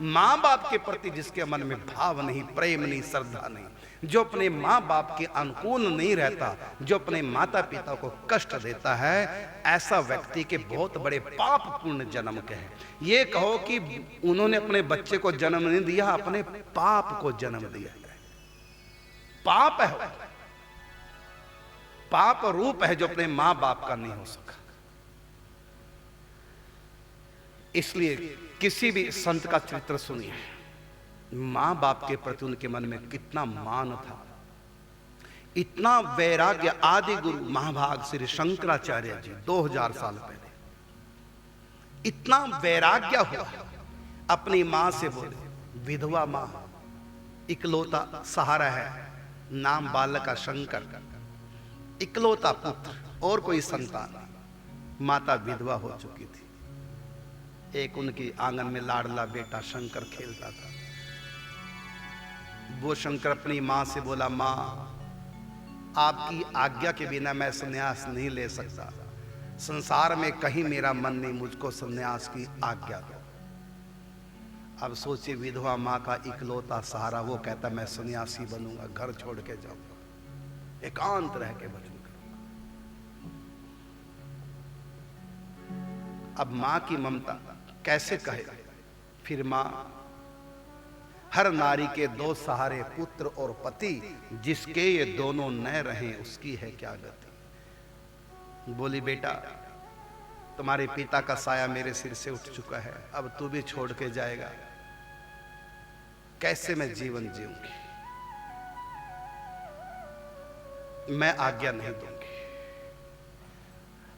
माँ बाप के प्रति जिसके मन में भाव नहीं, प्रेम नहीं, श्रद्धा नहीं, जो अपने माँ बाप के अनुकूल नहीं रहता, जो अपने माता पिता को कष्ट देता है, ऐसा व्यक्ति के बहुत बड़े पाप पूर्ण जन्म के हैं। ये कहो कि उन्होंने अपने बच्चे को जन्म नहीं दिया, अपने पाप को जन्म दिया है। पाप है, पाप रूप है जो अपने माँ बाप का नहीं हो सका। इसलिए किसी भी संत का चरित्र सुनिए, मां बाप के प्रति उनके मन में कितना मान था, इतना वैराग्य। आदि गुरु महाभाग श्री शंकराचार्य जी 2000 साल पहले इतना वैराग्य हुआ, अपनी मां से बोले, विधवा मां, इकलौता सहारा है, नाम बालक का शंकर, इकलौता पुत्र और कोई संतान, माता विधवा हो चुकी थी। एक उनकी आंगन में लाडला बेटा शंकर खेलता था। वो शंकर अपनी मां से बोला, मां आपकी आज्ञा के बिना मैं संन्यास नहीं ले सकता, संसार में कहीं मेरा मन नहीं, मुझको संन्यास की आज्ञा दो। अब सोचिए, विधवा मां का इकलौता सहारा, वो कहता मैं सन्यासी बनूंगा, घर छोड़ के जाऊंगा, एकांत रह के बचूंगा। अब मां की ममता कैसे कहे? फिर मां, हर नारी के दो सहारे, पुत्र और पति, जिसके ये दोनों न रहें उसकी है क्या गति। बोली, बेटा तुम्हारे पिता का साया मेरे सिर से उठ चुका है, अब तू भी छोड़ के जाएगा, कैसे मैं जीवन जीऊंगी, मैं आज्ञा नहीं दूंगी।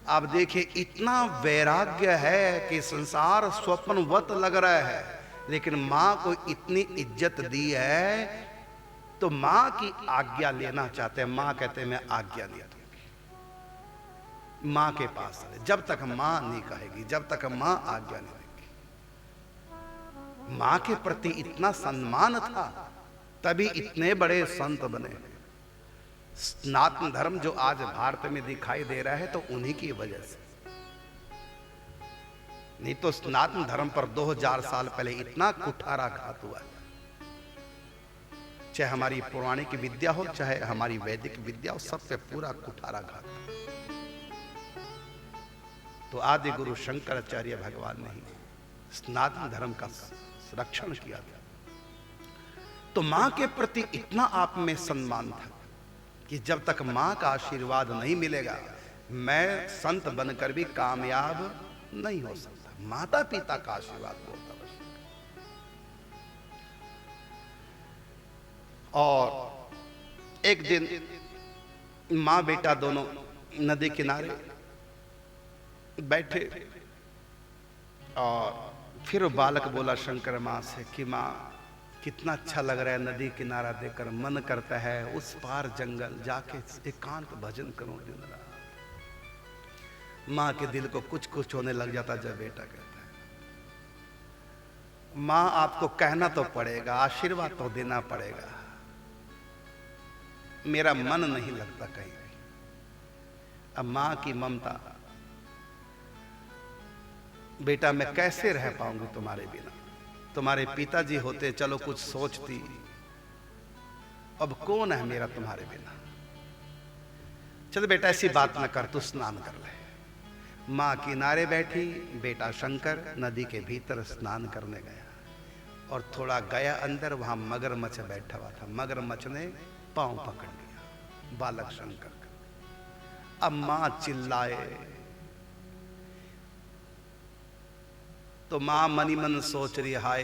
आप देखिए, इतना वैराग्य है कि संसार स्वप्नवत लग रहा है, लेकिन मां को इतनी इज्जत दी है तो मां की आज्ञा लेना चाहते हैं। मां कहते हैं मैं आज्ञा नहीं दूंगी, मां के पास रहे, जब तक मां नहीं कहेगी, जब तक मां आज्ञा नहीं देगी। मां के प्रति इतना सम्मान था, तभी इतने बड़े संत बने। सनातन धर्म जो आज भारत में दिखाई दे रहा है तो उन्हीं की वजह से, नहीं तो सनातन धर्म पर 2000 साल पहले इतना कुठाराघात हुआ है। चाहे हमारी पौराणिक विद्या हो, चाहे हमारी वैदिक विद्या हो, सब पे पूरा कुठाराघात। तो आदि गुरु शंकराचार्य भगवान ने ही सनातन धर्म का रक्षण किया था। तो मां के प्रति इतना आप में सम्मान था कि जब तक मां का आशीर्वाद नहीं मिलेगा, मैं संत बनकर भी कामयाब नहीं हो सकता। माता पिता का आशीर्वाद बहुत आवश्यक है। और एक दिन मां बेटा दोनों नदी किनारे बैठे, और फिर बालक बोला शंकर मां से कि मां कितना अच्छा लग रहा है नदी किनारा देखकर, मन करता है उस पार जंगल जाके एकांत भजन करूं दिन रात। मां के दिल को कुछ कुछ होने लग जाता जब बेटा कहता है। मां आपको कहना तो पड़ेगा, आशीर्वाद तो देना पड़ेगा, मेरा मन नहीं लगता कहीं भी। अब मां की ममता, बेटा मैं कैसे रह पाऊंगी तुम्हारे बिना, तुम्हारे पिताजी होते चलो कुछ सोचती, अब कौन है मेरा तुम्हारे बिना। चल बेटा ऐसी बात न कर, तू स्नान कर ले। मां किनारे बैठी, बेटा शंकर नदी के भीतर स्नान करने गया, और थोड़ा गया अंदर, वहां मगरमच्छ बैठा हुआ था। मगरमच्छ ने पांव पकड़ लिया बालक शंकर का। अब मां चिल्लाए तो मां मनी मन सोच रही, हाय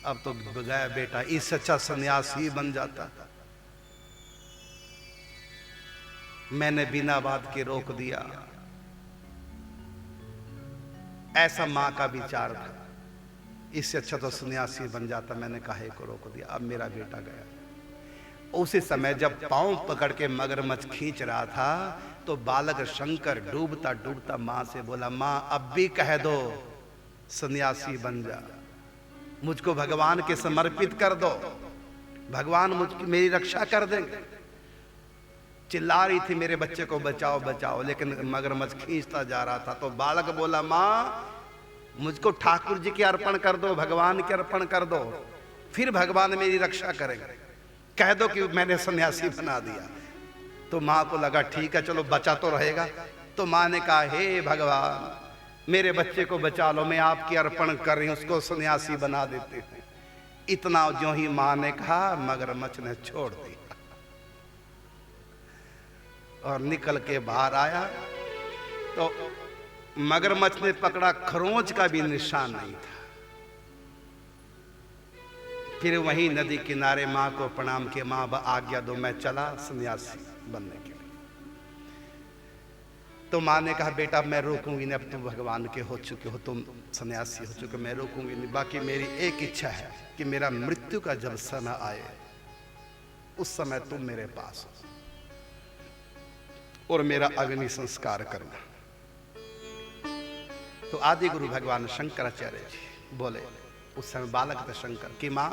अब तो गया बेटा, इससे अच्छा सन्यासी बन जाता। मैंने बिना बात के रोक दिया, ऐसा मां का विचार था। इससे अच्छा तो सन्यासी बन जाता, मैंने काहे को रोक दिया, अब मेरा बेटा गया। उसी समय जब पांव पकड़ के मगरमच्छ खींच रहा था, तो बालक शंकर डूबता डूबता मां से बोला, मां अब भी कह दो सन्यासी बन जा, मुझको भगवान के समर्पित कर दो, भगवान मेरी रक्षा कर देंगे। चिल्ला रही थी मेरे बच्चे को बचाओ बचाओ, लेकिन मगरमच्छ खींचता जा रहा था। तो बालक बोला, मां मुझको ठाकुर जी के अर्पण कर दो, भगवान के अर्पण कर दो, फिर भगवान मेरी रक्षा करेंगे। कह दो कि मैंने सन्यासी बना दिया। तो माँ को लगा ठीक है, चलो बचा तो रहेगा। तो माँ ने कहा, हे भगवान मेरे बच्चे को बचा लो, मैं आपकी अर्पण कर रही हूं, उसको सन्यासी बना देते हैं। इतना जो ही माँ ने कहा, मगरमच्छ ने छोड़ दिया और निकल के बाहर आया तो मगरमच्छ ने पकड़ा, खरोंच का भी निशान नहीं था। फिर वहीं नदी किनारे माँ को प्रणाम किया, माँ आज्ञा दो, मैं चला सन्यासी बनने के लिए। तो माँ ने कहा, बेटा मैं रोकूंगी नहीं, अब तुम भगवान के हो चुके हो, तुम सन्यासी हो चुके, मैं रोकूंगी नहीं। बाकी मेरी एक इच्छा है कि मेरा मृत्यु का जब समय आए उस समय तुम मेरे पास हो और मेरा अग्नि संस्कार करना। तो आदि गुरु भगवान शंकराचार्य जी बोले, उस समय बालक थे शंकर, कि मां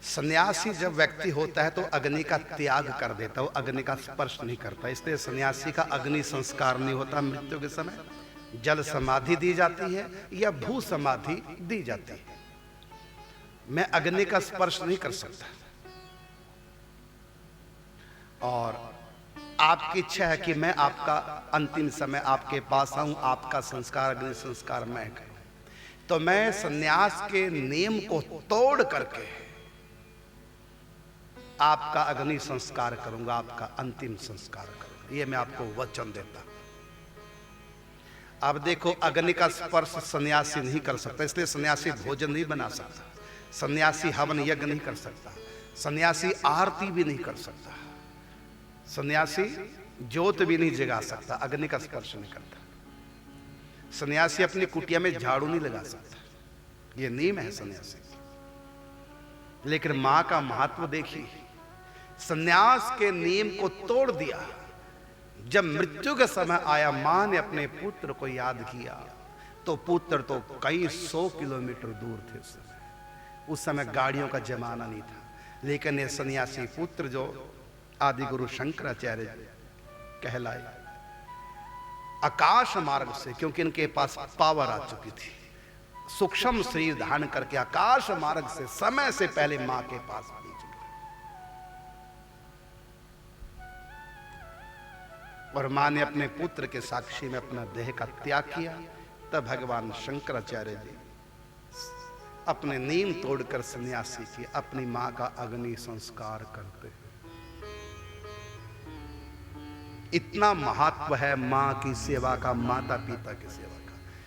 सन्यासी जब व्यक्ति होता है तो अग्नि का त्याग कर देता, वो अग्नि का स्पर्श नहीं करता, इसलिए सन्यासी का अग्नि संस्कार नहीं होता। मृत्यु के समय जल समाधि दी जाती है या भू समाधि दी जाती है। मैं अग्नि का स्पर्श नहीं कर सकता। और आपकी इच्छा है कि मैं आपका अंतिम समय आपके पास आऊं, आपका संस्कार अग्नि संस्कार मैं करूं, तो मैं सन्यास के नियम को तोड़ करके आपका अग्नि संस्कार करूंगा, आपका अंतिम संस्कार करूंगा, ये मैं आपको वचन देता। अब देखो, अग्नि का स्पर्श सन्यासी नहीं कर सकता, इसलिए सन्यासी भोजन नहीं बना सकता, सन्यासी हवन यज्ञ नहीं कर सकता, सन्यासी आरती भी नहीं कर सकता, सन्यासी ज्योत भी नहीं जगा सकता, अग्नि का स्पर्श नहीं करता। सन्यासी अपनी कुटिया में झाड़ू नहीं लगा सकता, ये नियम है सन्यासी। लेकिन मां का महत्व देखिए, सन्यास के नियम को तोड़ दिया। जब मृत्यु का समय आया, मां ने अपने पुत्र को याद किया तो पुत्र तो कई 100 किलोमीटर दूर थे। उस समय गाड़ियों का जमाना नहीं था, लेकिन ये सन्यासी पुत्र जो आदि गुरु शंकराचार्य कहलाए, आकाश मार्ग से, क्योंकि इनके पास पावर आ चुकी थी, सूक्ष्म शरीर धारण करके आकाश मार्ग से समय से पहले मां के पास पहुंच गए। और मां ने अपने पुत्र के साक्षी में अपना देह का त्याग किया। तब भगवान शंकराचार्य जी अपने नियम तोड़कर सन्यासी की अपनी मां का अग्नि संस्कार करते हैं। इतना महत्व है मां की सेवा का, माता पिता की सेवा।